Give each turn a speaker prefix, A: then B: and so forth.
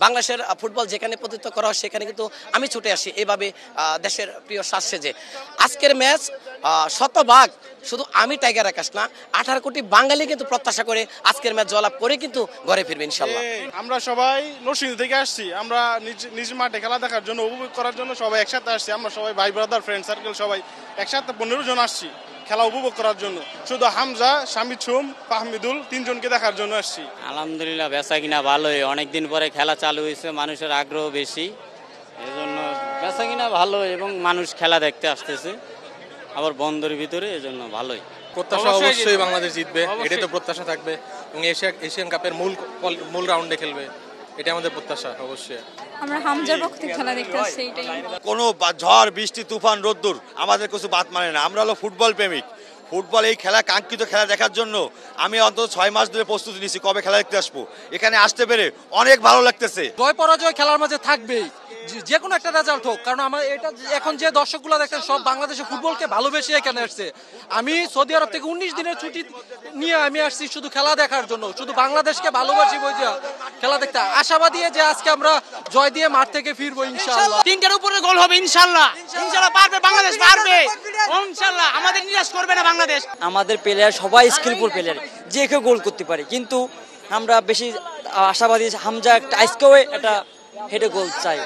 A: বাংলাদেশের ফুটবল যেখানে প্রতিনিধিত্ব করা হয় সেখানে কিন্তু আমি ছুটে আসি এইভাবে দেশের প্রিয় সাজ সেজে। আজকের ম্যাচ শতভাগ শুধু আমি টাইগার আকাশ না, 18 কোটি বাঙালি কিন্তু প্রত্যাশা করে আজকের ম্যাচ জয়লাভ করে কিন্তু ঘরে ফিরবে ইনশাল্লাহ।
B: আমরা সবাই নরসিংদী থেকে আসছি, আমরা নিজ মাঠে খেলা দেখার জন্য, উপভোগ করার জন্য সবাই একসাথে আসছি। আমরা সবাই ভাই ব্রাদার ফ্রেন্ড সার্কেল সবাই একসাথে 15 জন আসছি খেলা উপভোগ করার জন্য। শুধু হামজা, শামিদ সুম, ফাহমিদুল 3 জনকে দেখার জন্য আসছি।
C: আলহামদুলিল্লাহ বেচা কিনা ভালোই, অনেকদিন পরে খেলা চালু হয়েছে, মানুষের আগ্রহ বেশি, এই জন্য বেচা কিনা ভালো এবং মানুষ খেলা দেখতে আসতেছে আবার বন্দরের ভিতরে, এই জন্য ভালোই।
D: প্রত্যাশা অবশ্যই বাংলাদেশ জিতবে, এটাই তো প্রত্যাশা থাকবে এবং এশিয়ান কাপের মূল রাউন্ডে খেলবে, এটা আমাদের প্রত্যাশা অবশ্যই।
E: আমরা হামজার পক্ষ থেকে খেলা দেখতে আসছি, এটাই।
F: কোনো ঝড় বৃষ্টি তুফান রোদ্দুর আমাদের কিছু বাদ মানে না, আমরা হলো ফুটবল প্রেমিক। ফুটবল এই খেলা, কাঙ্ক্ষিত খেলা দেখার জন্য আমি অন্তত 6 মাস ধরে প্রস্তুতি নিচ্ছি কবে খেলা দেখতে আসবো। এখানে আসতে পেরে অনেক ভালো লাগতেছে।
G: জয় পরাজয় খেলার মাঝে থাকবেই, যে কোনো একটা রেজাল্ট হোক, কারণ আমার এটা এখন যে দর্শকগুলো দেখতেন সব বাংলাদেশের ফুটবলকে ভালোবেসে এখানে আসছে। আমি সৌদি আরব থেকে 19 দিনের ছুটি নিয়ে আমি আসছি শুধু খেলা দেখার জন্য, শুধু বাংলাদেশকে ভালোবাসি বইজা খেলা দেখতে আশাবাদী যে আজকে আমরা জয় দিয়ে মাঠ থেকে ফিরবো ইনশাআল্লাহ।
H: 3টার উপরে গোল হবে ইনশাআল্লাহ, ইনশাআল্লাহ পারবে বাংলাদেশ, পারবে ইনশাআল্লাহ, আমাদের নিরাশ করবে না বাংলাদেশ।
I: আমাদের প্লেয়ার সবাই স্কিলফুল প্লেয়ার, যে কেউ গোল করতে পারে, কিন্তু আমরা বেশি আশাবাদী হামজা আজকেও একটা হেডে গোল চাই।